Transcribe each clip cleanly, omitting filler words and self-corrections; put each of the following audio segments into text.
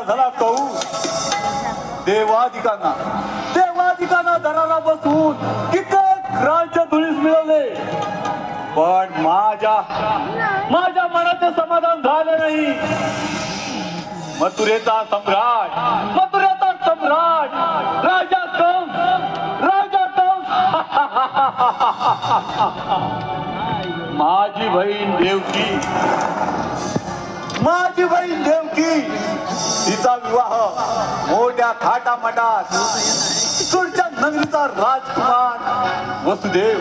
झाला कहू देवाधिकांना दरारा बसून कित्येक राज्य धुळीस मिळवले, पण माझ्या मनाचे समाधान झाले नाही. मथुरेचा सम्राट राजा कंस माझी बहीण देवकी तिचा विवाह मोठ्या थाटामाटात सुरच्या नगरीचा राजकुमार वसुदेव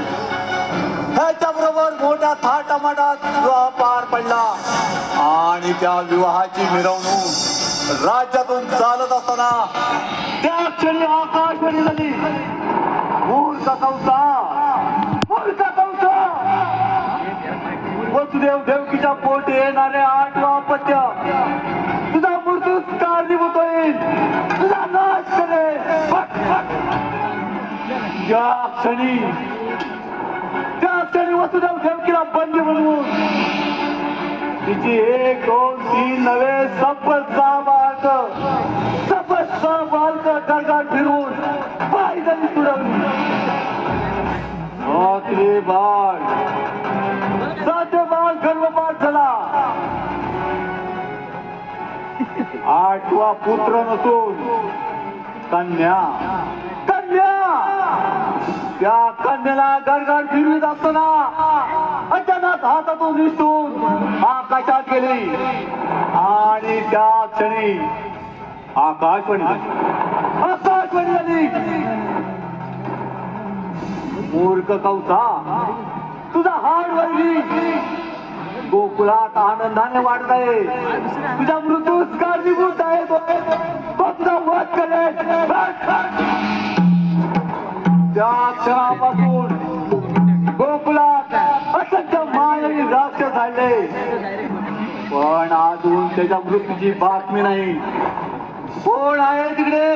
ह्याच्याबरोबर मोठ्या थाटामाटात विवाह पार पडला. आणि त्या विवाहाची मिरवणूक राज्यातून चालत असताना त्या क्षणी आकाशवाणी झाली, मूर्ख कंसा वसुदेव देवकीच्या पोटी येणारे 8वा अपत्य तुझा मृत्यूच कारणीभूत होईल, तुझा नाश करेल. त्या क्षणी वसुदेव देवकीला बंदी बनवून तिची 1, 2, 3 नवे सहा बालक गरगाट फिरवून पायदळी तुडवली. साते बाळ गर्भपात झाला. 8वा पुत्र नसून कन्या त्या कन्याला गरगड फिरवीत असताना अचानक हातातून निसटून आकाशात गेली. आणि त्या क्षणी आकाशवाणी झाली, मूर्ख कंसा तुझा हाड वळली, गोकुळात आनंदाने वाढत आहे, तुझ्या मृत्यूच कारणीभूत आहे, तो तुझा वध करेल. त्या क्षणापासून गोकुळात असंख्य मायावी राक्षस झाले, पण अजून त्याच्या मृत्यूची बातमी नाही. कोण आहे तिकडे?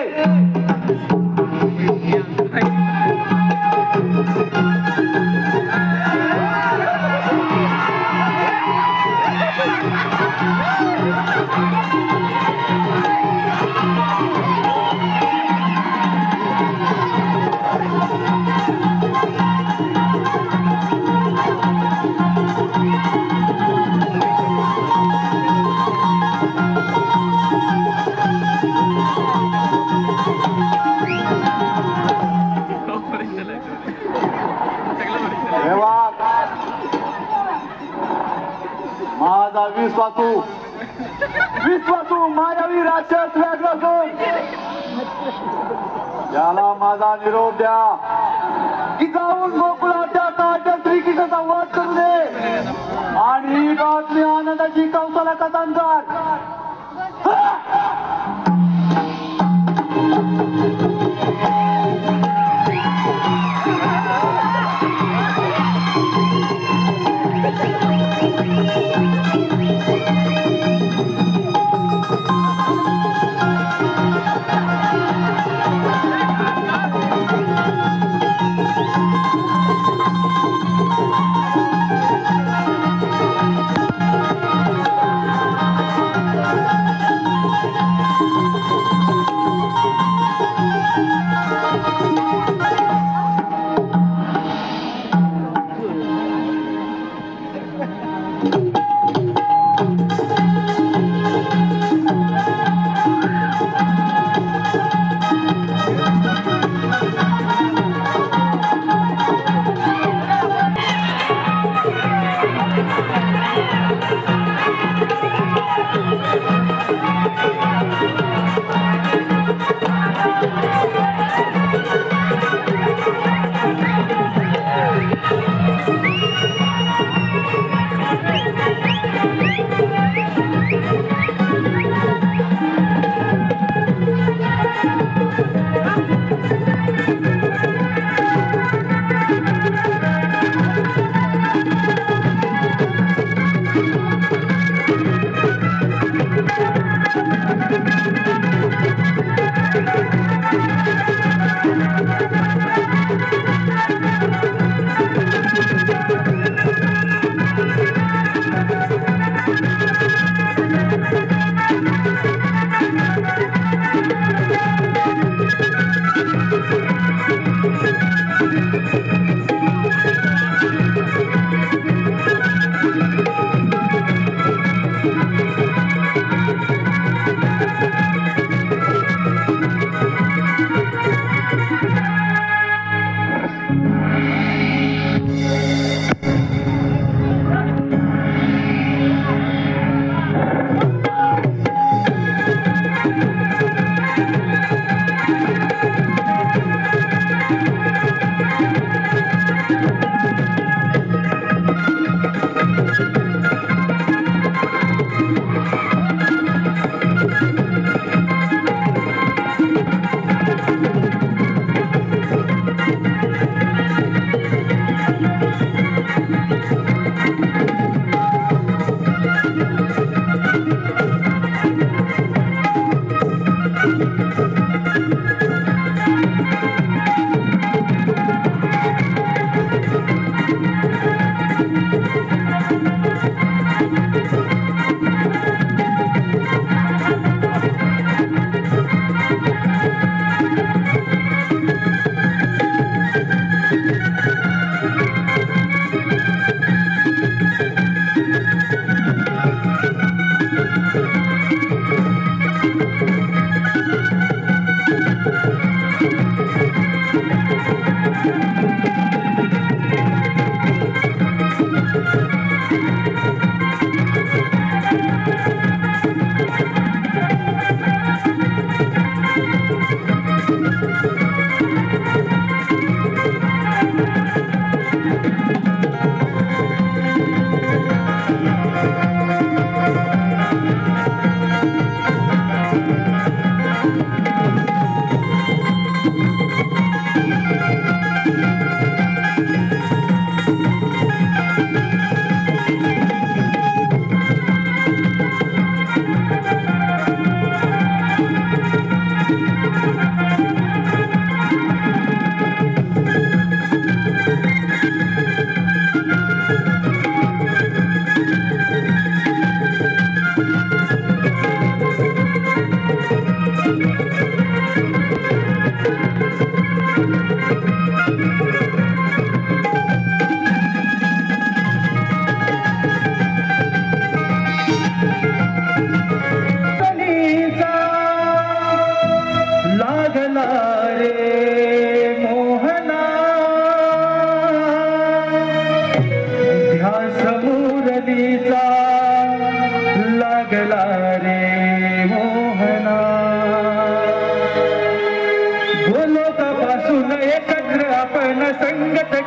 माझा विश्वासू मायावी राक्षस व्याघ्र असून याला माझा निरोप द्या की जाऊन गोकुळाच्या काळच्या श्रीकृष्णाचा वध करू दे. आणि ही बातमी आनंदाची कंसाला कथांकार.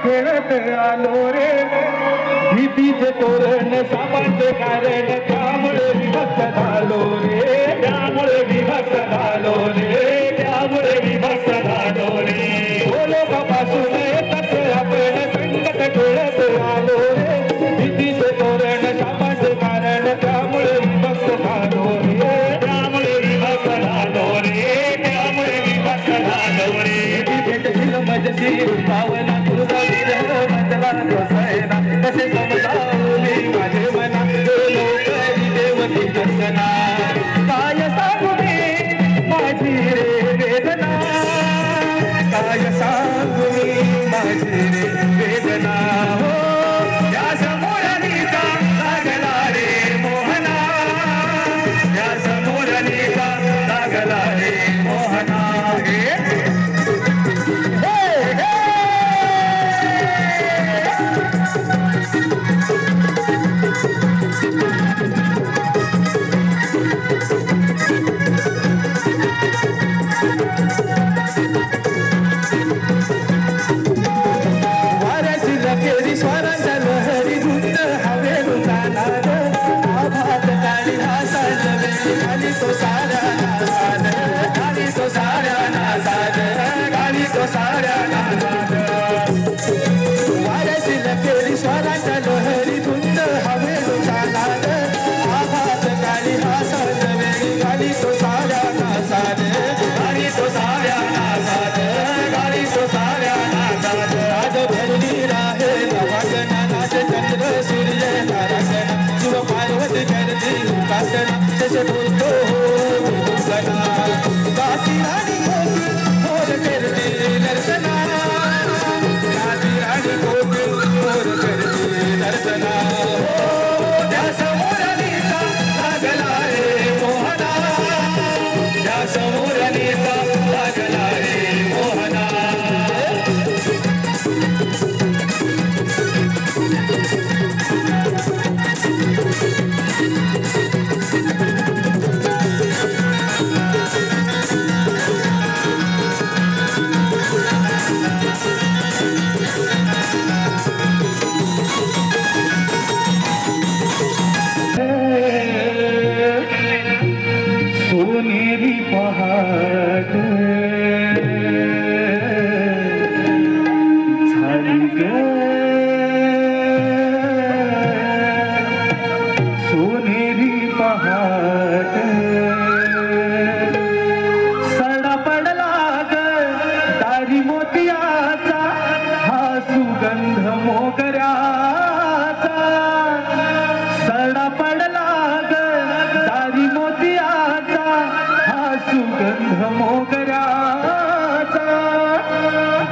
खेळत आलो रे भीतीचे तोरण सापांचे कारण त्यामुळे विभक्त झालो रे त्यामुळे विभक्त झालो रे त्यामुळे विभक्त झालो रे लोकांपासून एकच आपण संकट खेळत आलो रे भीतीचे तोरण सापांचे कारण त्यामुळे विभक्त झालो रे त्यामुळे विभक्त झालो रे त्यामुळे विभक्त झालो रे भेटशील मजशी पावला कसे समजावली माझे मना लोकरी देवती चंदना काय सांगू मी माझी रे वेदना काय सांगू मी माझी रे वेदना हो या समोरनीचा लागला रे मोहना या समोरनीचा लागला रे मोहना तो सारा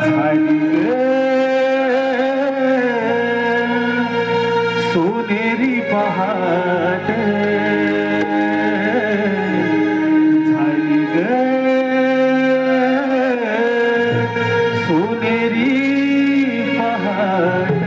झाली ग सोनेरी पहाट झाली ग सोनेरी पहाट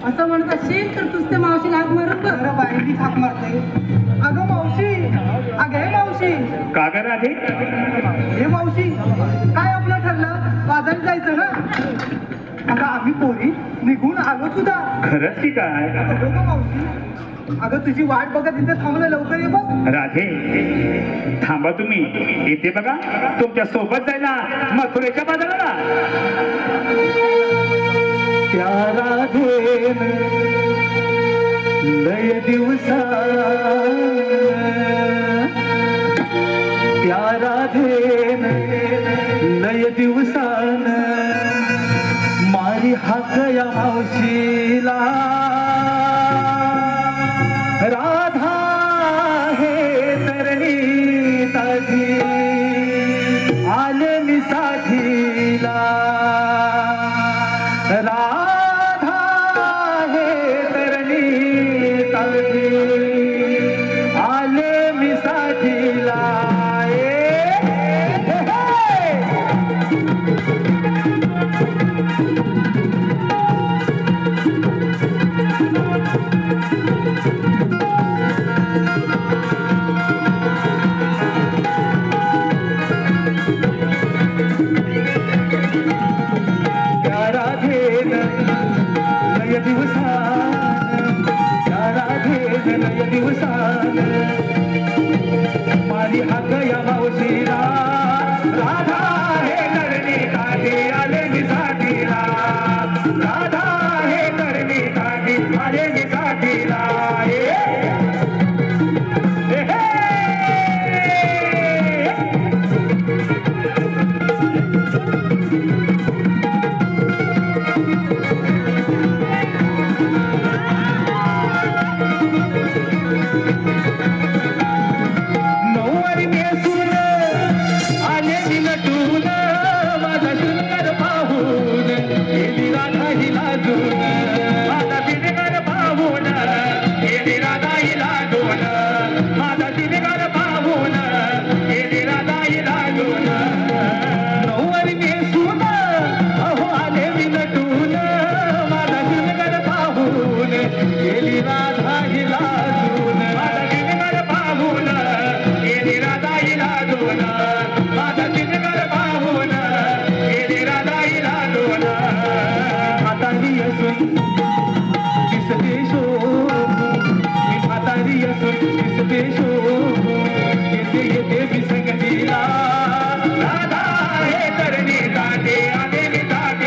असं म्हणत असेल तर तुझ्या मावशीला हाक मारून बरं बाईली हाक मारते. अगं मावशी, अगं हे मावशी. का ग राधे? हे मावशी काय आपलं ठरलं? बाजारात जायचं ना. अगं आम्ही पोरी निघून आलो सुद्धा. खरंच की काय? हो ग मावशी. अगं तुझी वाट बघत इथे थांबलं, लवकर ये बघ. राधे थांबा तुम्ही इथे बघा, तुमच्या सोबत जायला मथुरेच्या बाजाराला. त्या राधेन लय दिवसा, त्या राधेन लय दिवसान मारी हाक या मावशीला. राधा हे तरणी ताठी आले मी साठीला. राधा हे तरणी ताठी आले मी साठीला. मारी हाक या मावशीला. राधा हे तरणी ताठी आले मी साठीला.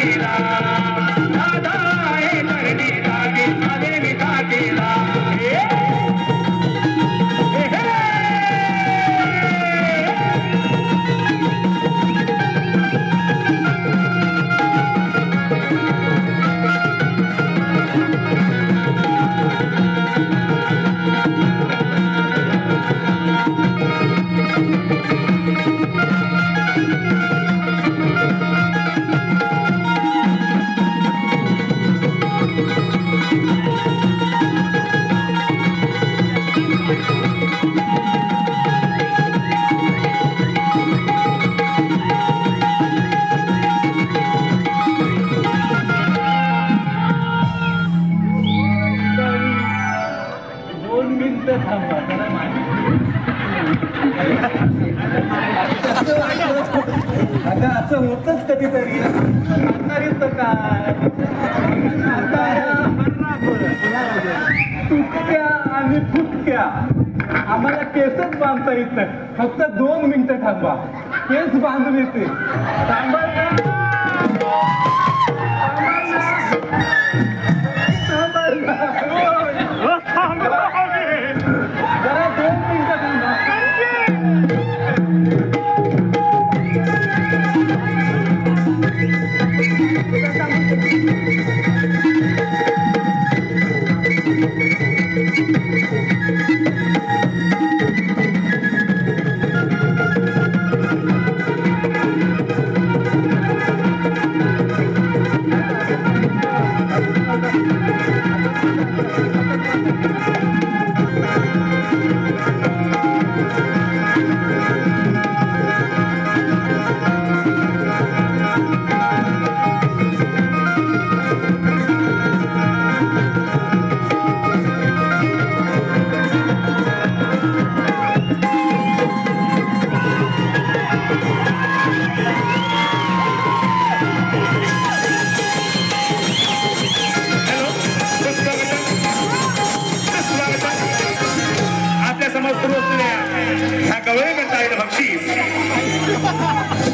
काठीला दादा हे करडी लागे आले मी काठीला आता असं होतच कधीतरी तुटक्या आणि फुटक्या आम्हाला केसच बांधता येत नाही. फक्त 2 मिनिटं थांबा, केस बांधून येते. थांबा जरा 2 मिनिटं थांबा.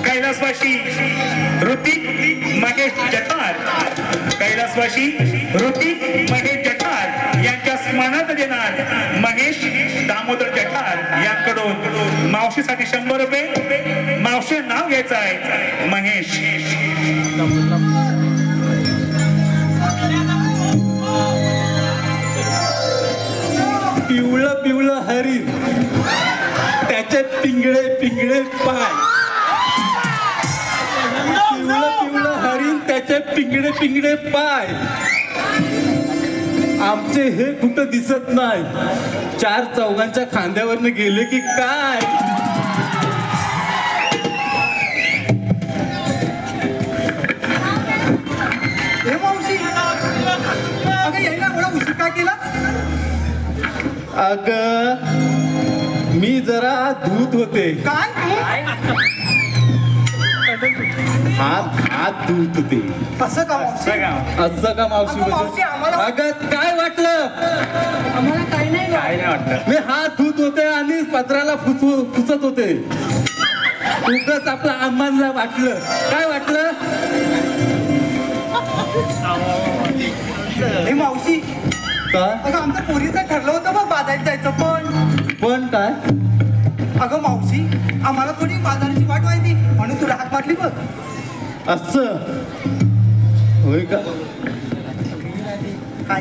कैलासवासी ऋतिक महेश जठार कैलासवासी ऋतिक महेश जठार यांच्या स्मरणार्थ देणार महेश दामोदर जठार यांकडून मावशीसाठी 100 रुपये. मावशी नाव घ्यायचं आहे महेश. पिवळं पिवळं हरिण, त्याचे पिंगळे पिंगळे पाय. पिवळं पिवळं हरिण, त्याचे पिंगळे पिंगळे पाय. आमचे हे कुठं दिसत नाही. 4 चौघांच्या खांद्यावरनं गेले की काय. अग मी जरा धूत होते. काय हात धूत होते. असं का मावशी? असं का मावशी? मावशी, आम्हाला- अगं काय वाटलं? आम्हाला काही नाही मी हात धुत होते आणि पत्राला पुसत होते. उगाच आपल्या आम्हाला वाटलं. काय वाटलं? हे मावशी, काय? अगं आमचं पोरीचं ठरलं होतं बघ बाजारात जायचं. पण काय? अगं मावशी, आम्हाला थोडी बाजाराची वाट माहिती म्हणून तुला हात मारली बघ. असं होय का? काय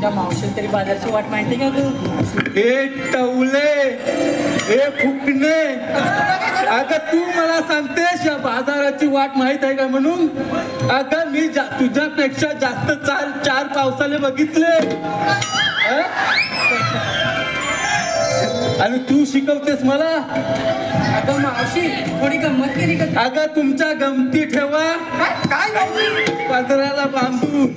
त्या मावशीला तरी बाजाराची वाट माहिती का तू? ए टवले, ए फुकणे, अगं तू मला सांगतेस या बाजाराची वाट माहित आहे का म्हणून? अगं मी तुझ्यापेक्षा जास्त 4 पावसाले बघितले आणि तू शिकवतेस मला. अगं मावशी, थोडी गंमत केली का? अगं तुमच्या गमती ठेवा, काय मावशी? पदराला बांधू.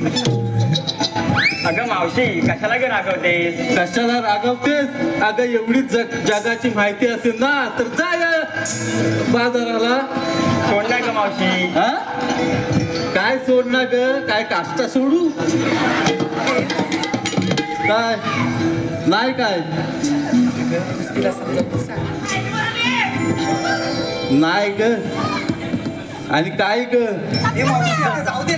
अगं मावशी, कशाला ग रागवतेस? कशाला रागवतेस? अगं एवढी जगाची माहिती असेल ना तर जा या बाजाराला. सोड ना ग मावशी. हा? काय सोडणार ग? काय काष्टा सोडू? काय नाही काय नाही ग. आणि काय ग? हे मावशी, आता जाऊ दे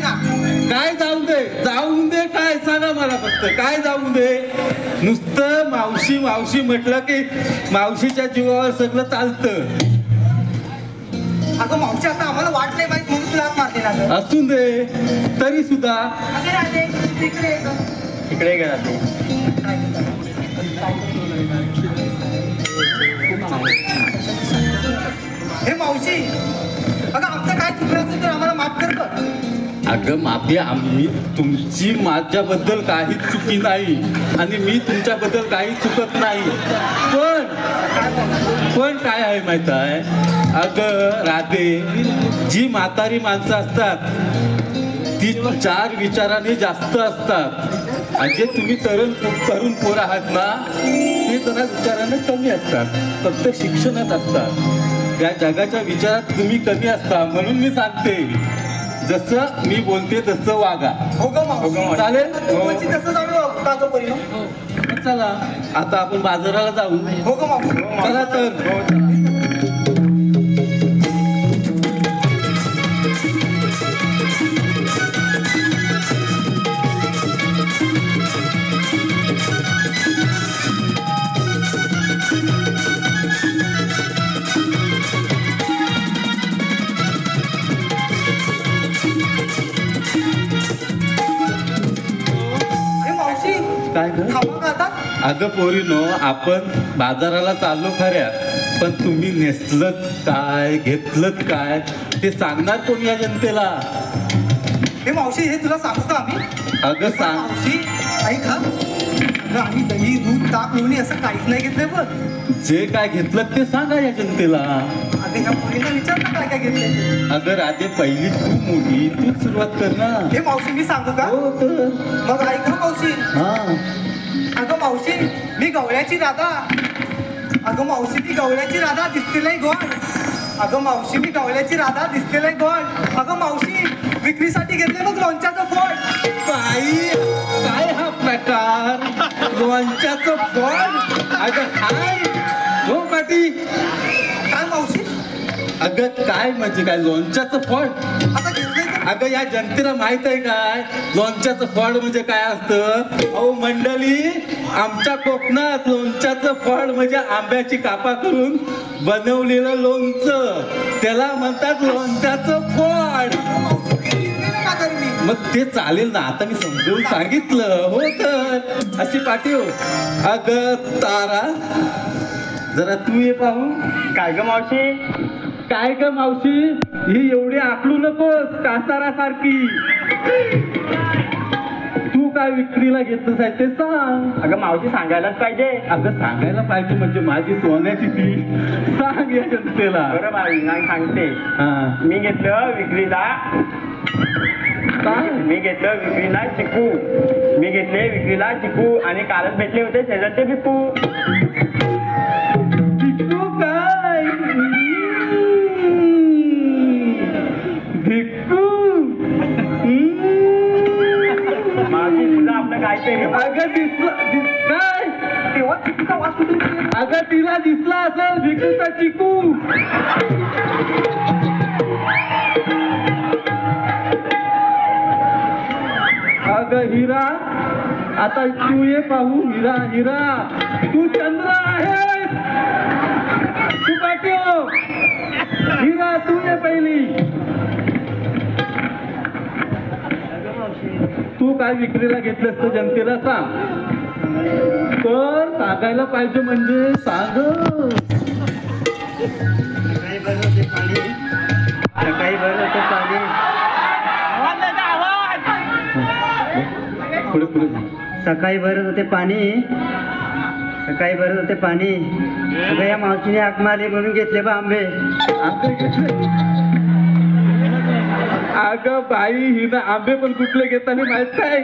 जाऊन दे काय सांगा मला फक्त काय जाऊन दे. नुसतं मावशी मावशी म्हटलं की मावशीच्या जीवावर सगळं चालतं. अगं मावशी आता आम्हाला वाट नाही माहित म्हणून तुला हाक मारते ना गं. असून दे तरी सुद्धा अगं राधे तिकडे ये गं. इकडे घरात हे मावशी अगं आमचं काय चुकलं असेल तर आम्हाला माफ कर गं. अगं माफी आम्ही तुमची माझ्याबद्दल काहीच चुकी नाही आणि मी तुमच्याबद्दल काही चुकत नाही. पण काय आहे माहित आहे अगं राधे, जी म्हातारी माणसं असतात ती चार विचाराने जास्त असतात आणि जे तुम्ही तरुण पोर आहात ना ते जरा विचाराने कमी असतात, फक्त शिक्षणात असतात. या जगाच्या विचारात तुम्ही कमी असता म्हणून मी सांगते जसं मी बोलते तसं वागा. हो गं मावशी. चालेल. मावशी तसं जाऊ का गं परिणाम. चला आता आपण बाजाराला जाऊ. हो गं मावशी. चला तर. हे मावशी काय ग? थांबा का आता. अगं पोरीनो, आपण बाजाराला चाललो खऱ्या पण तुम्ही नेसलं काय घेतलं काय ते सांगणार कोण या जनतेला. हे मावशी हे तुला सांगू का आम्ही. अगं सांग. मावशी ऐक हा. अगं आम्ही दही दूध ताक लोणी असं काहीच नाही घेतलंय बघ. जे काय घेतलं ते सांगा या जनतेला. अगं ह्या मुलीला विचार ना काय काय घेतलंय. अगं राधे पहिली तू मुली तूच सुरुवात कर ना. हे मावशी मी सांगू का. हो तर. मग ऐक हा मावशी. हा अगं मावशी मी गवळ्याची राधा. अगं मावशी ती गवळ्याची राधा दिसते नाही गोड. अगं मावशी मी गवळ्याची राधा दिसते नाही गोड. अगं मावशी विक्रीसाठी घेतले मग लोणच्याचं फळ. बाई काय हा प्रकार, लोणच्याचं फळ. अगं काय हो पाटी. काय मावशी अगं काय म्हणजे काय लोणच्याचं फळ. आता घेतलंय तर. अगं या जनतेला माहित आहे काय लोणच्याचं फळ म्हणजे काय असतं. अहो मंडळी, आमच्या कोकणात लोणच्याचं फळ म्हणजे आंब्याची कापा करून बनवलेलं लोणचं, त्याला म्हणतात लोणच्याचं फळ. मावशी ते घेतलंय ना का तरी मी. मग ते चालेल ना, आता मी समजून सांगितलं. हो तर अशी पाठीव. अगं तारा जरा तू ये पाहू. काय ग मावशी. काय ग मावशी ही एवढी आकलू नकोस कासारासारखी. तू काय विक्रीला घेतलंस आहे ते सांग. अगं मावशी सांगायलाच पाहिजे. अगं सांगायला पाहिजे म्हणजे माझी सोन्याची ती सांग या जनतेला. बरं मावी सांगते. हा मी घेतलं विक्रीला काय मी घेतलं विक्रीला चिकू. मी घेतले विक्रीला चिकू आणि कालच भेटले होते शेजारचे भिकू. भिक्कू काय भिक्कू. मावशी तुझं आपलं काहीतरी. अगं काय तेव्हा चिकूचा वास कुठून येतो? अगं तिला दिसला असेल भिकूचा चिकू. अगं हिरा आता तू ये पाहू. हिरा हिरा तू चंद्र आहेस. तू पाठव. हिरा तू ये पहिली. तू काय विक्रीला घेतलंस तर जनतेला सांग. तर सांगायला पाहिजे म्हणजे सांग. सकाळी बरं होते पाणी. पुढे पुढे सकाळी भरत होते पाणी. सकाळी भरत होते पाणी. अगं या मावशीने हाक मारली म्हणून घेतले बा आंबे. अगं बाई हिनं आंबे पण कुठले घेताना माहित काय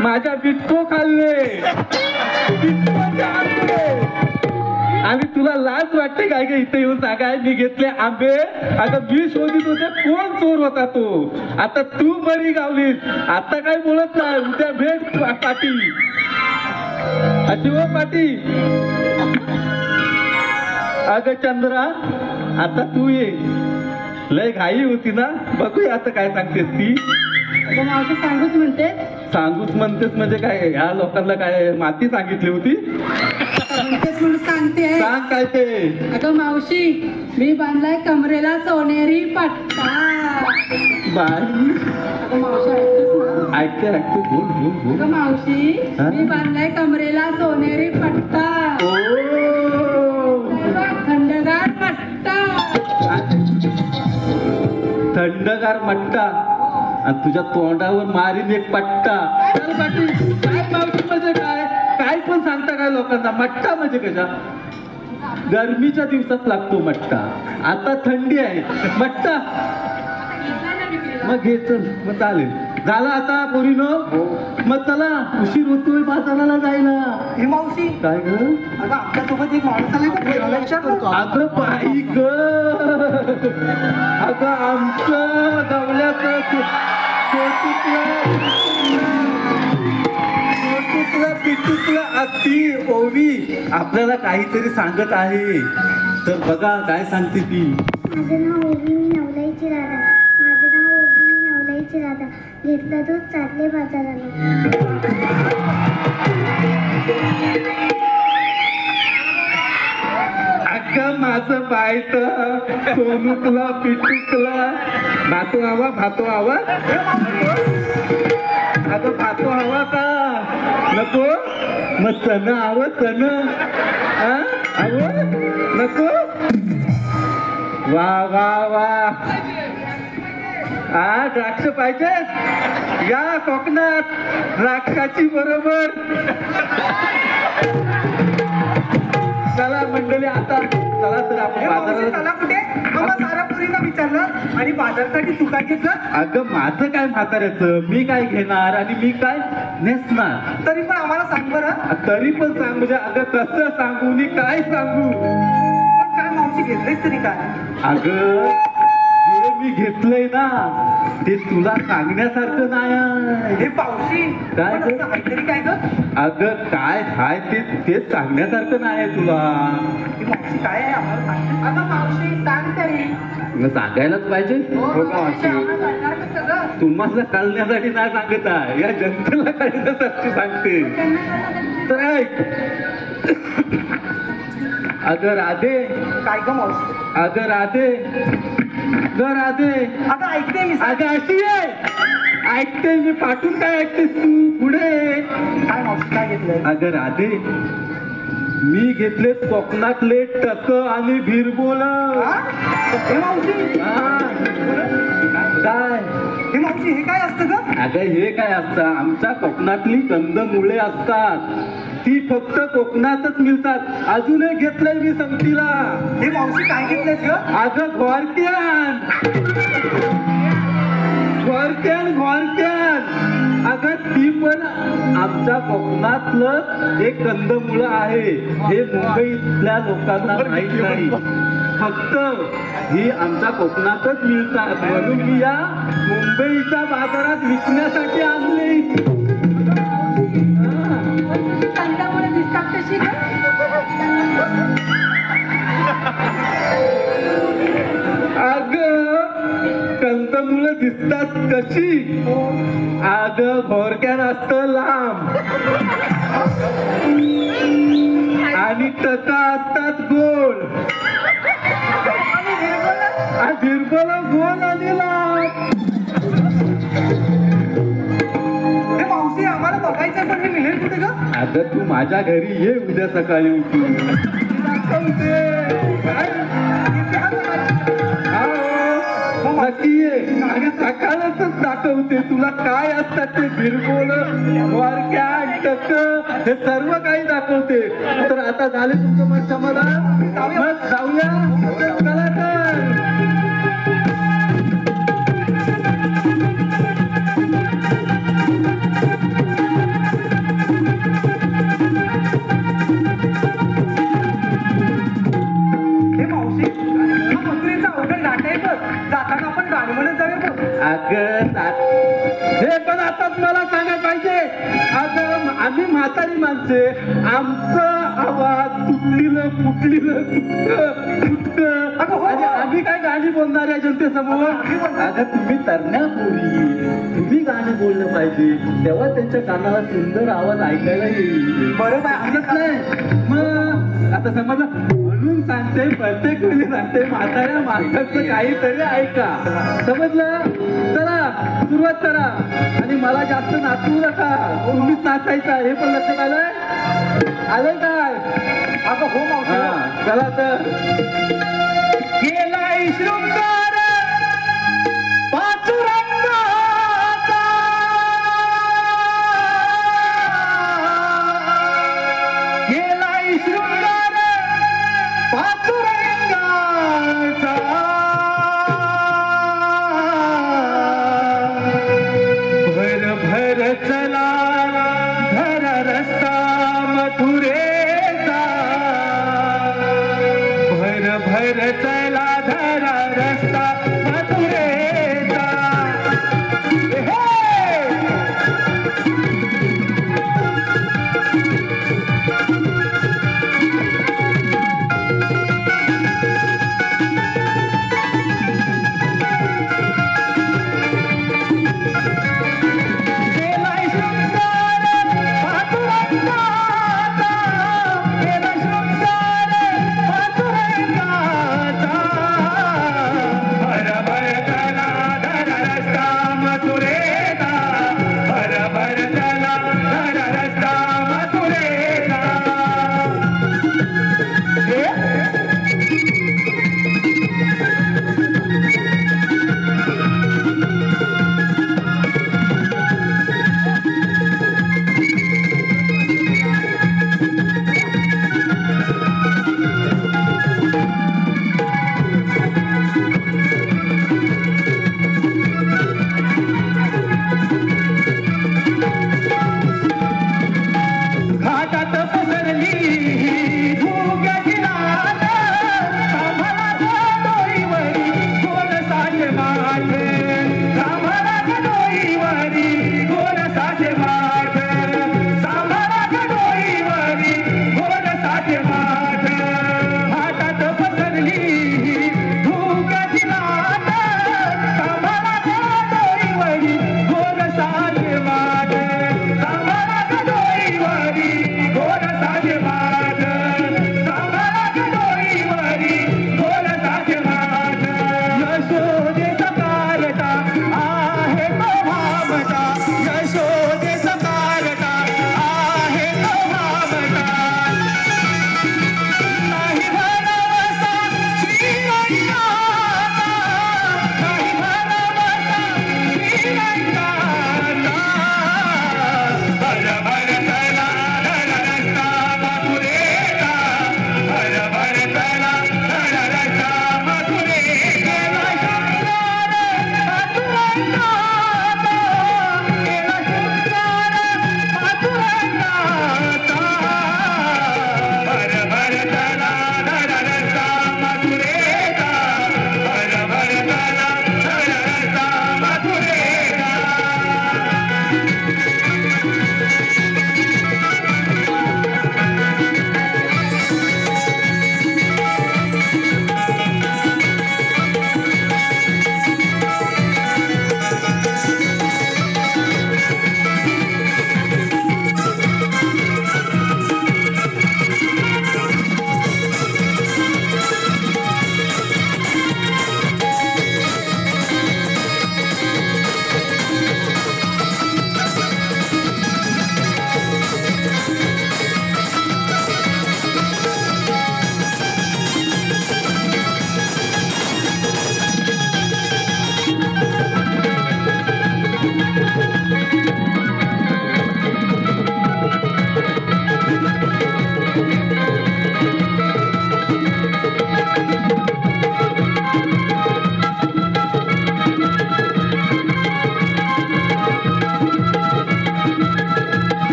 माझ्या बिटको खाल्ले. बिटकोचे आंबे. आणि तुला लाज वाटते काय का इथे येऊन सांगाय मी घेतले आंबे. आता मी शोधित होते कोण चोर होता तो. आता तू बरी गावलीस. आता काय बोलत नाही. उद्या भेट पाटी. अशी हो पाटी. अगं चंद्रा आता तू ये. लय घाई होती ना. बघूया आता काय सांगतेस ती. मावशी सांगूच म्हणते सांगूच म्हणतेस म्हणजे काय, ह्या लोकांना काय माती सांगितली होती? म्हणतेस म्हणून सांगते. सांग काय ते. अगं मावशी, मी बांधलाय कमरेला सोनेरी पट्टा. बाय अगं मावशी ऐकतेस ना? ऐकते ऐकते, बोल बोल बोल. अगं मावशी, हा? मी बांधलाय कमरेला सोनेरी पट्टा. ओ थंडगार पट्टा. थंडगार मट्टा आणि तुझ्या तोंडावर मारीन एक पट्टा. अरे पाटील, काय मावशी म्हणजे काय, काय पण सांगता काय लोकांना. मट्टा म्हणजे कशा, गरमीच्या दिवसात लागतो मट्टा, आता थंडी आहे मट्टा. मग घे चल, मग चालेल. झाला आता पोरीनो, मग चला, उशीर होतोय बाजाराला जायला. हे मावशी, काय ग, अगं आमच्यासोबत एक माणूस आलाय का फिरायला विचारलं? अगं बाई ग, अगं आमचं गवल्याचं पिटुकलं अति ओवी आपल्याला काहीतरी सांगत आहे. तर बघा काय सांगते ती. माझं नाव ओवी, मी नवलाईची राधा. माझं नाव ओवी, मी नवलाईची राधा. घेतला दूध चालले बाजाराला. अगं माझं बायत सोनुकला पिटुकला भातो हवा. अगं भातो हवा का नको, मग चण हवं चण हवं नको. वा वा वा, द्राक्ष पाहिजे, या कोकणात द्राक्षाची बरोबर. चला मंडळी, आता चला तर आपण हे मावशी बाजारात. चला कुठे? मग साऱ्या पुरीला विचारलं आणि बाजारासाठी तू काय घेतलं? अगं माझं काय म्हाताऱ्याचं, मी काय घेणार आणि मी काय नेसणार. तरी पण आम्हाला सांग बरं. तरी पण सांग म्हणजे, अगं कसं सांगू मी काय सांगू. पण काय मावशी घेतलंयस तरी काय? अगं जे मी घेतलंय ना ते तुला सांगण्यासारखं नाही आहे. हे पावशी काय पण ग? असं काहीतरी काय ग? अगं काय हाय ते सांगण्यासारखं नाही आहे तुला. हे मावशी काय आहे आम्हाला सांग. अगं मावशी, सांग तरी. मग सांगायलाच पाहिजे. हो मावशी, आम्हाला कळणार का सगळं? तुम्हाला कळण्यासाठी नाही सांगत आहे, या जनतेला कळण्यासाठी सांगते. तर ऐक. अगं राधे, काय ग मावशी? अगं राधे, ग राधे, अगं ऐकते मी. अगं अशी आहे, ऐकते मी, पाठून काय ऐकतेस तू पुढे. काय मावशी काय घेतलंय? अगं राधे, मी घेतले कोकणातले टक आणि भिरबोल. हा? हे मावशी, काय हे मावशी हे काय असतं ग? अगं हे काय असतं, आमच्या कोकणातली कंदमुळे असतात, ती फक्त कोकणातच मिळतात. अजूनही घेतलंय मी संगतीला. हे मावशी काय घेतलंयस ग? अगं घोरक्यान, अगं ती पण आमच्या कोकणातलं एक कंदमुळं आहे. हे मुंबईतल्या लोकांना माहीत नाही, फक्त ही आमच्या कोकणातच मिळतात. म्हणून मी या मुंबईच्या बाजारात विकण्यासाठी आणले. कंदामुळे दिसतात कशी ग? अगं कंदमुळं दिसतात कशी, अगं घोरक्यान असतं लांब आणि टका असतात गोल, आणि भिरबोला गोल आणि लांब. हे मावशी आम्हाला बघायचं, पण हे मिळेल कुठे ग? अगं तू माझ्या घरी ये उद्या सकाळी उठून दाखवते. काय? हो, नक्की ये आणि सकाळच दाखवते तुला काय असतात ते भिरबोल, वारक्या, टक, हे सर्व काही दाखवते. तर आता झाले तुमचं मन समाधान, मग जाऊया. चला तर. हे मावशी, हा मथुरेचा अवघड नाट आहे बघ. जाताना आपण गाणी म्हणत जाऊया बघ. अगं हे पण आताच मला सांगायला पाहिजे. अगं आम्ही म्हातारी माणसे, आमचं आवाज तुटलेलं फुटलेलं तुटकं, आणि आम्ही काय गाणी बोलणार आहे जनतेसमोर. अगं तुम्ही तरण्या पोरी, तुम्ही गाणी बोललं पाहिजे, तेव्हा त्यांच्या कानाला सुंदर आवाज ऐकायला येईल. बरोबर आहे. समजत नाही मग आता समजलं म्हणून सांगते, प्रत्येक वेळी सांगते, म्हाताऱ्या माणसाचं काहीतरी ऐका. समजलं? चला सुरुवात करा आणि मला जास्त नाचवू नका, तुम्हीच नाचायचा हे पण लक्षात आलंय काय? अगं हो मावशी. हा, चला तर. गेलाय शृंगार पाचुरंगाचा, गेलाय शृंगार पाचुरंगाचा, भर भर चला धर रस्ता मथुरेचा, भर भर चला धरा रस्ता मथुरेचा. हे! गेलाय शृंगार पाचुरंगाचा, गेलाय शृंगार पाचुरंगाचा, भर भर चला धरा रस्ता मथुरेचा, भर भर चला धरा रस्ता मथुरेचा. घाटात पसरली भुग्याची रात, सांभाळा डोईवरी गोल साचे माठ, सांभाळा डोईवरी गोल साचे माठ, सांभाळा डोईवरी गोल साचे माठ. घाटात पसरली भुग्याची रात, सांभाळा डोईवरी गोल साचे माठ, सांभाळा डोईवरी गोल साचे माठ, सांभाळा डोईवरी गोल साचे माठ. यशोदेचा कारटा आहे तो भामटा, यशोदेचा कारटा आहे तो भामटा, नाही भरवसा श्रीरंगाचा, नाही भरवसा श्रीरंगाचा. भर भर चला धरा रस्ता मथुरेचा, भर भर चला धरा रस्ता मथुरेचा. गेलाय शृंगार पाचुरंगाचा, गेलाय शृंगार पाचुरंगाचा, भर भर चला धरा रस्ता मथुरेचा, भर भर चला धरा रस्ता मथुरेचा.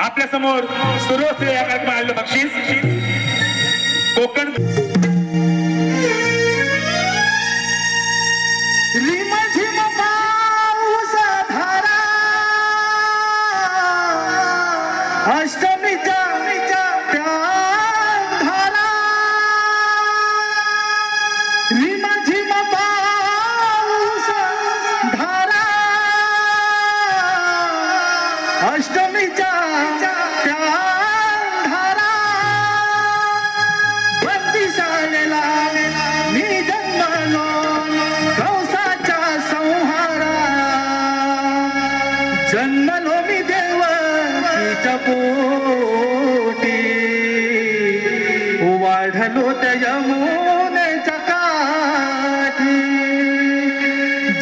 आपल्या समोर सुरू असलेल्या या कार्यक्रमाला बक्षीस कोकण रिमझिम पाऊस धारा, अष्टमीच्या त्या धारा, रिमझिम त्या अंधारा बंदिशाळेला मी जन्मलो कंसाच्या संहारा जन्मलो मी देवकीच्या पोटी वाढलो त्या यमुनेच्या काठी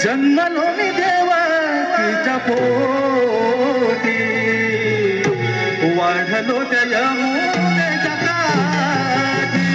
जन्मलो मी देवकीच्या पोटी वाढलो त्या यमुनेच्या काठी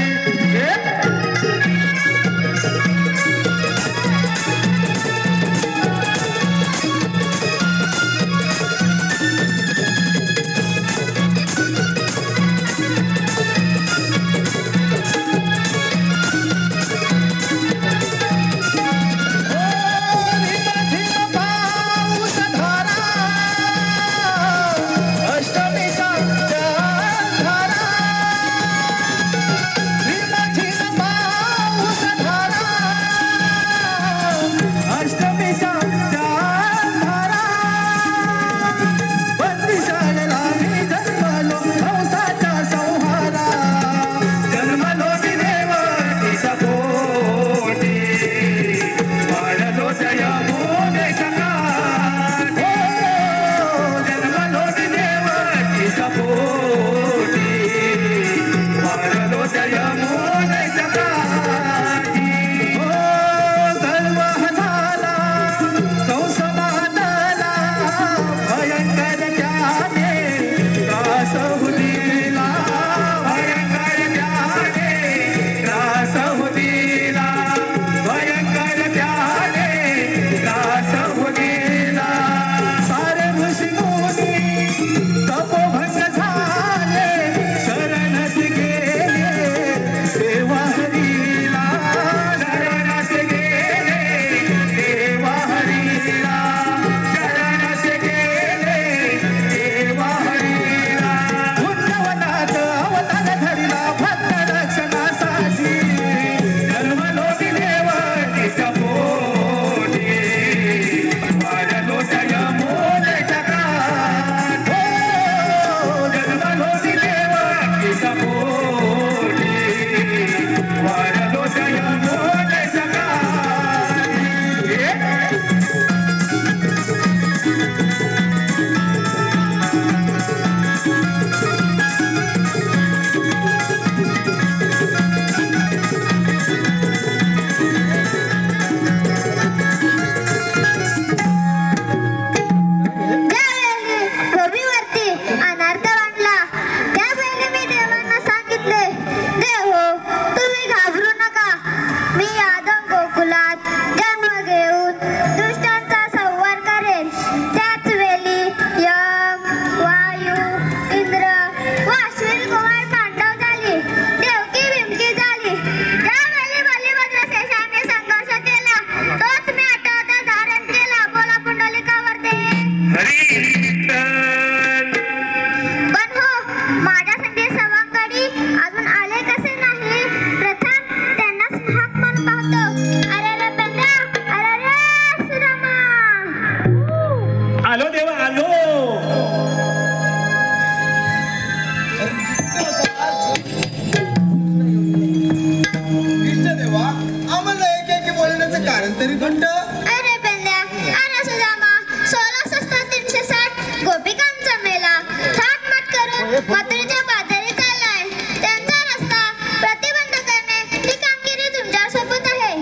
मथुरेच्या पादरी चाललाय. त्यांचा रस्ता प्रतिबंध करणे ही कामगिरी तुमच्या सोबत आहे.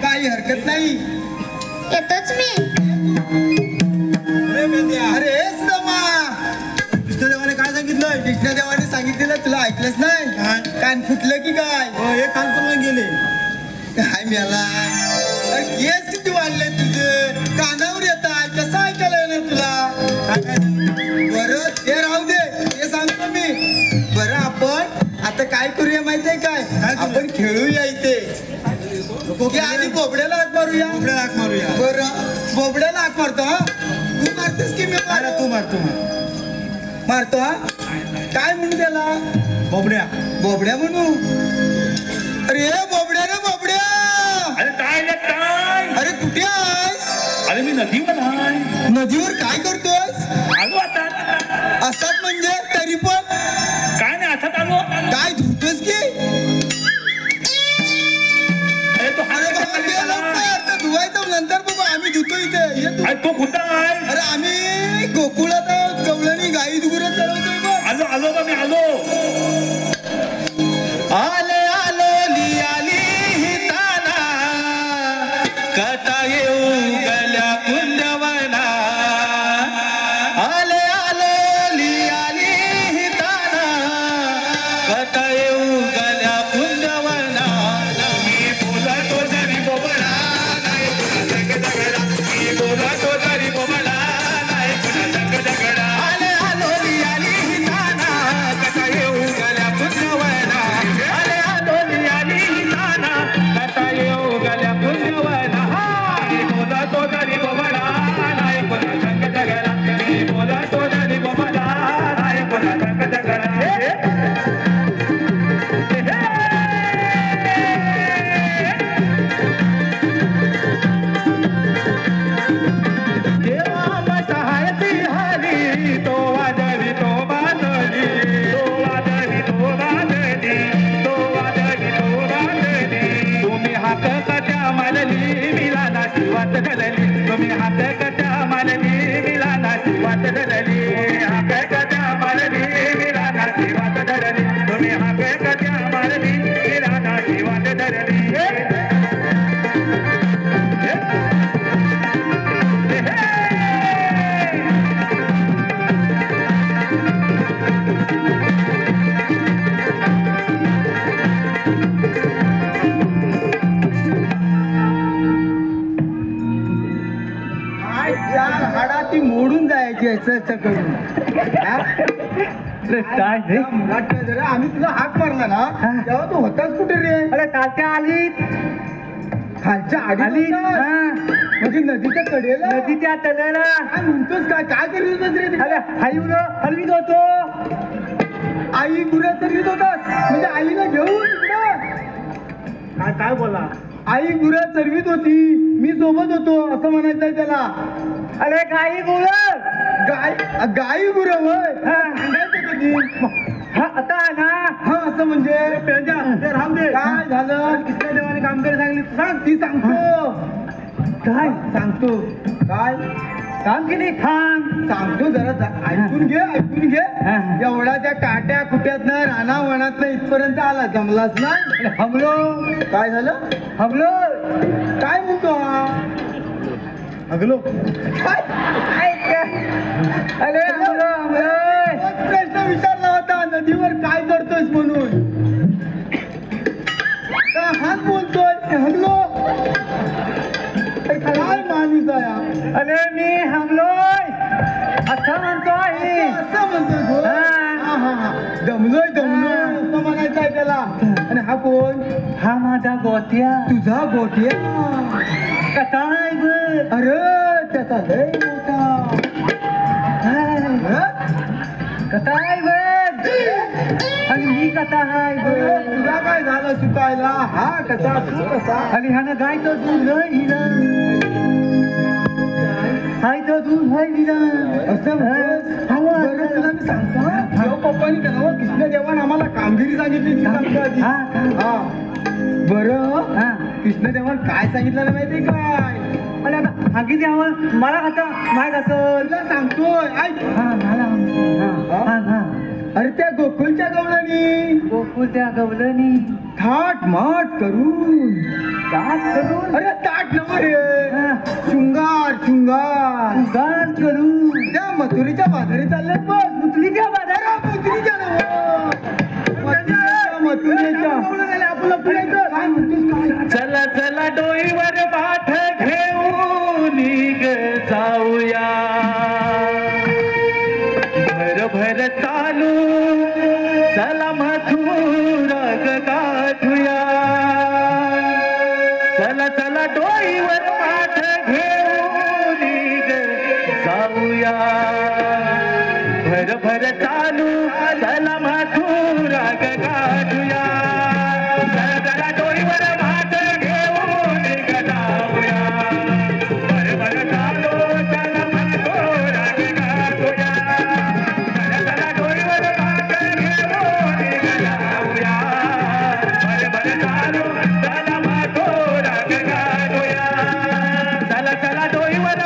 काही हरकत नाही. येतोच मी. अरे समा, कृष्णदेवाने काय सांगितलं? कृष्णदेवाने सांगितलेलं तुला ऐकलंच नाही? कान फुटलं की काय? हे कान पण गेले काय मेला? केस किती वाढले तुझे? कानावर येतात, कसं ऐकायला येणार तुला? बरं ते राहू दे, ते सांगतो मी. बरं आपण आता काय करूया माहितीये काय? आपण खेळूया इथे आणि बोबड्याला हाक मारूया. बरं बोबड्याला हाक मारतो. हा तू मारतेस की मी? तू मारतो. हा काय म्हणू त्याला? बोबड्या म्हणू. अरे बोबड्या रे बोबड्या. अरे काय रे काय? अरे कुठे आहेस? अरे मी नदीवर आहे. नदीवर काय करतोस? आलो आता. असतात म्हणजे अरे तो कुठं आहे? अरे आम्ही गोकुळात गवळणी गाई दुगुरं चढवतोय बघ. आलो आलो बा मी आलो. आले आलो लियाली हिताना कथा येऊ गल्या कुंजवना. आले आलो लियाली हिताना कथा येऊ गल्या कुंजवना. मी बोलतो तरी बोबडा नाही कुणा संग दगडा. मी बोलतो तरी बोबडा नाही कुणा संग दगडा. आले आलो लियाली हिताना कथा येऊ गल्या कुंजवना. आले आलो लियाली हिताना कथा येऊ गल्या कुंजवना. मी बोलतो तरी बोबडा नाही कुणा संग दगडा. मी बोलतो तरी बोबडा नाही कुणा संग दगडा. देवा मसायती हरी तो वादळी तो बादली तो वादळी तो बादली तो वादळी तो बादली. तुम्ही हात कट्या मारली मिलानाची वाट धरली. तुम्ही हात कट्या मारली मिलानाची वाट धरली. हात कट्या मारली मिलानाची वाट धरली. तुम्ही हात कट्या मारली मिलानाची वाट धरली. चार हाडा ती मोडून जायची असं करून. काय रे? आम्ही तुला हाक मारला ना तेव्हा तू होताच कुठे रे? अरे कालच्या आली खालच्या आडी आली म्हणजे नदीच्या कडेला नदीच्या तळ्याला. काय म्हणतोस काय करीत होतास रे? अरे हलवीत होतो. आई गुऱ्या चरवीत होतात म्हणजे आईला घेऊन इकडं. काय बोला? आई गुऱ्या चरवीत होती मी सोबत होतो असं म्हणायचंय त्याला. अरे काही बोल. गाई गुरं होय हा. सांगायचं कधी? हा आता ना हा असं म्हणजे राहू दे. काय झालं? कृष्ण देवाने काम करायला सांगितलं. सांग ती सांगतो काय सांगतो काय काम केली खांग. सांगतो जरा ऐकून घे हा. एवढा त्या काट्या कुट्यातनं राणा वनातनं इथपर्यंत आला जमलाच नाही. हमलो काय झालं? हमलो. काय म्हणतो हा? अगलो काय अरे हमलो हमलो. तोच प्रश्न विचारला होता नदीवर काय करतोयस म्हणून. हाच बोलतोय हगलो. काय माणूस आहे? अरे मी हमलोय असं म्हणतोय. असं म्हणतोय हो? हा. हा. दमलोय असं म्हणायचं आहे त्याला. आणि हा कोण? हा माझा गोट्या. तुझा गोट्या. कथाय ग. अरे त्याचा लय मोठा. कथाय ग. आणि मी कथा हाय ग. तुला काय झालं सुकायला? हा कसा तू कसा? आणि ह्यानं गाय तर दूध लय हिरं. हाय तर दूध हाय हिरं. असं बरं तुला मी सांगतो देव पप्पानी केलं कृष्णदेवान आम्हाला कामगिरी सांगितली ती सांगतो आधी. हा बरं कृष्णदेवान काय सांगितलं माहितीये काय? अरे आता सांगितली आम्हाला मला खाता माय खातं. तुला सांगतोय ऐक. हा. अरे त्या गोकुळच्या गवळणी गोकुळच्या गवलनी थाट माट करून अरे ताट नव रे शृंगार गार करू त्या मथुरीच्या बाजारी चालले बघ. मुतलीच्या बाजारात मथुरीच्या आपलं काय म्हणतोस? चला चला डोईवर पाठ घेऊन जाऊया. भर चालू चला मथुरा गाठूया. चला चला डोईवर पाठ घेऊन जाऊया. भर चालू चला मथुरा गाठूया. चला चला डोईवर पाठ घेऊन जाऊया. भर चालू चला मथुरा गाठूया. चला चला डोईवर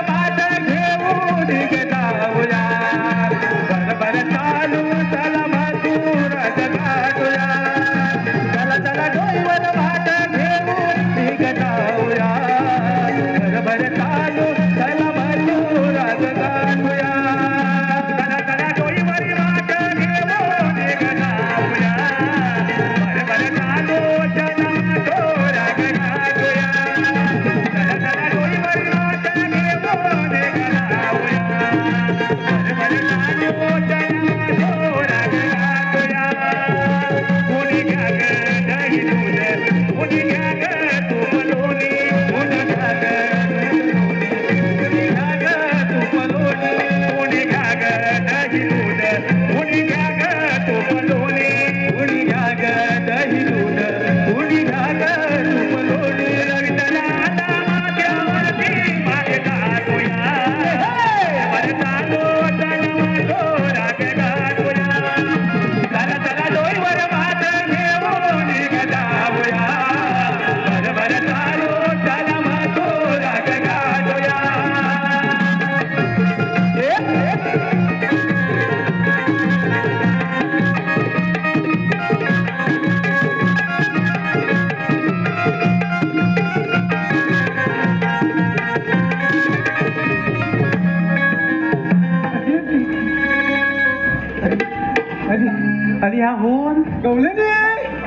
होऊन गवल्यानी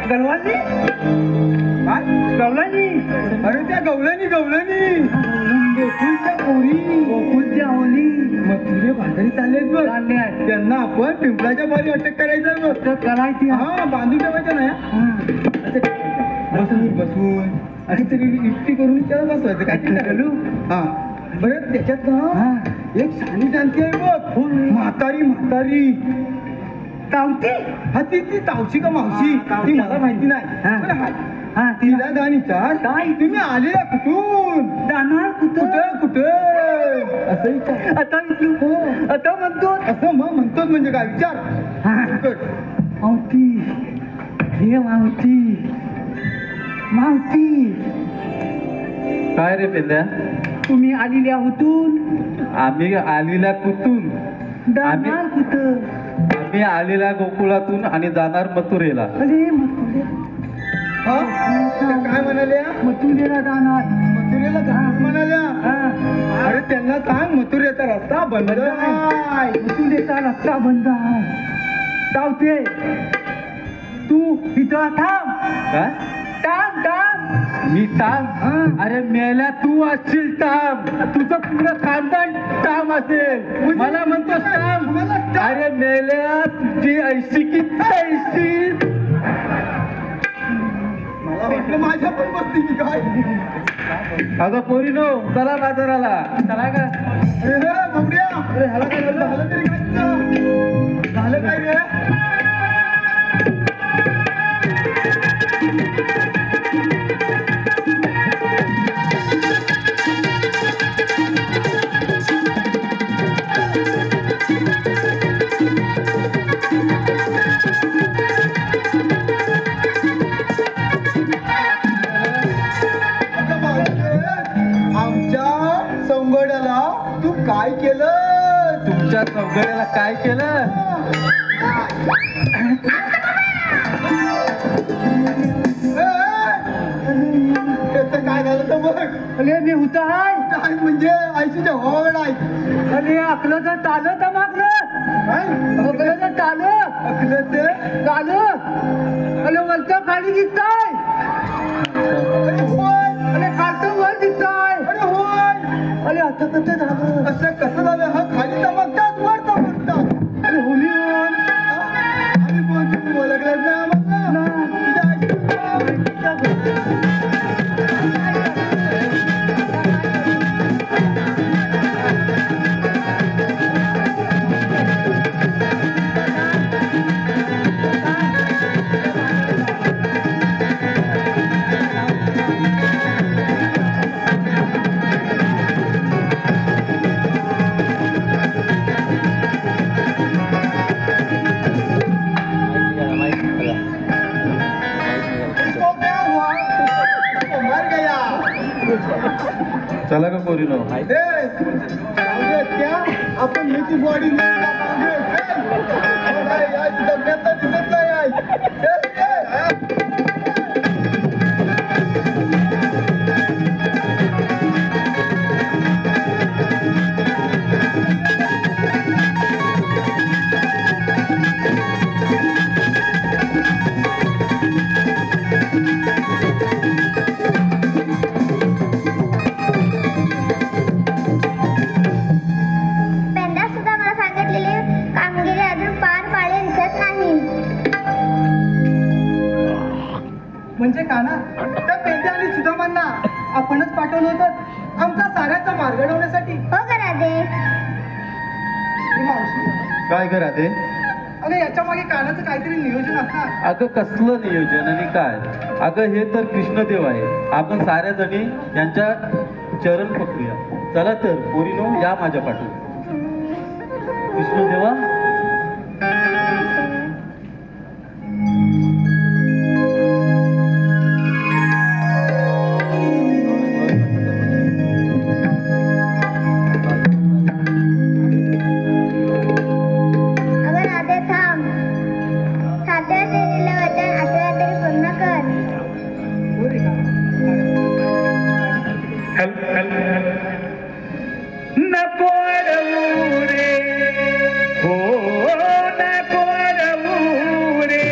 गलवानी काय गवलानी अरे त्या गवल्यानी गोकुळच्या पोरी गोकुळच्या होली मथुरे बाजारी चाललेत बघ चालले आहेत त्यांना आपण पिंपळाच्या बारी अटक करायचं बघ तर करायची हा बांधून ठेवायचं नाही बसून आणि तरी युक्ती करून त्याला बसवायचं काय ते घालू हा बरं त्याच्यात ना एक शाणी जाणती आहे बघ म्हातारी तावती हा ती तावशी का मावशी ती मला माहिती नाही बरं, हाय. तिला जाणीचार काय? तुम्ही आलेला कुठून जाणार कुठं कुठं असं विचार आता विचारू हो आता म्हणतो असं मग म्हणतोच म्हणजे काय विचार लवकर. मावती हे मावती काय रे पेंद्या तुम्ही आलेल्या होतून आम्ही आलेल्या कुठून जाणार कुठं आम्ही आलेल्या गोकुळातून आणि जाणार मथुरेला. अरे मथुरे हा? त्या काय म्हणाल्या मथुरेला जाणार मथुरेला जाणार म्हणाल्या अरे त्यांना सांग मथुरेचा रस्ता बंद आहे मथुरेचा रस्ता बंद आहे तावते तू इथं थांब काय मी टाम अरे मेल्या तू असशील टाम तुझं पुरं खानदान टाम असेल मला म्हणतोस टाम अरे मेल्या तुझी ऐशी की ऐशी मला वाटलं माझ्या पण बसती की काय अगं पोरीनो चला बाजाराला चला का अरे बाबड्या अरे ह्याला काय झालं तरी काय तुझं? झालं काय रे तू काय केलं तुमच्या चौघड्याला काय केलं त्याचं काय झालं तर बघ अरे मी होता आहे काय म्हणजे आईच्या हवागड आहे अरे अकलं तर चालत मागलं अकलं तर चालत अकलच चालत अरे वरचं खाली दिसताय अरे होय अरे खालचं वर दिसताय अरे होय अरे आता कसं झालं असं कसं झालं हा खाली चमकतात वर चमकतात अरे होली वर आम्ही कोण तुम्ही ओळखलं नाही आम्हाला तुझ्या आईची चला का पोरीनो आपण याची बॉडी दिसत नाही पेंदा सुद्धा मला सांगितलेली कामगिरी अजून पार पाडली दिसत नाही. म्हणजे काना त्या पेंड्या आणि सुदामांना आपणच पाठवलं होतं आमचा साऱ्याचा मार्ग लावण्यासाठी हो का राधे? ही मावशी काय करा ते अगं याच्या मागे कानाचं काहीतरी नियोजन असणार अगं कसलं नियोजन आणि काय अगं हे तर कृष्णदेव आहे आपण साऱ्या जणी यांच्या चरण पकडूया चला तर पोरीनो या माझ्या पाठी कृष्णदेवा अगं राधे थांब. साध्या दिलेलं वचन आठवड्यात तरी पूर्ण कर. नको रवू रे हो नको रवू रे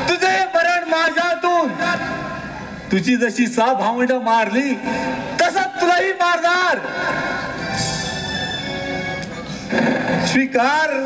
तुझे मरण माझ्यातून तुझी जशी 6 भावंड मारली तसंच तुलाही मारणार. स्वीकार.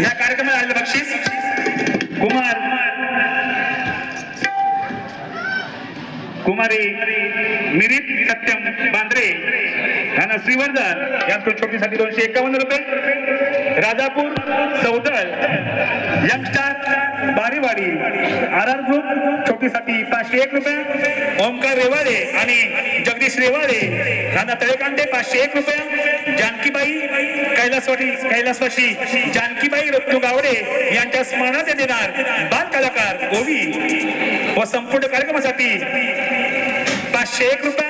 या कार्यक्रमात आलेलं बक्षीस कुमारी मिरित सत्यम बांद्रे यांना श्रीवर्धन यांच्या छोटीसाठी 251 रुपये. राजापूर सौदळ यंगस्टार बारीवाडी RR ग्रुप छोटीसाठी 501 रुपये. ओमकार रेवाडे आणि जगदीश रेवाडे राणा तळेकांडे 501 रुपये. जानकीबाई कैलासवासी जानकीबाई रत्नू गावडे यांच्या स्मरणात देणार बाल कलाकार गोवी व संपूर्ण कार्यक्रमासाठी 501 रुपये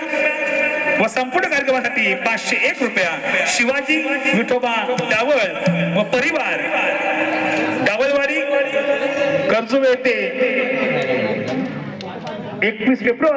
व संपूर्ण कार्यक्रमासाठी 501 रुपया. शिवाजी विठोबा डावळ व परिवार डावळवाडी कर्जू येथे 21 फेब्रुवारी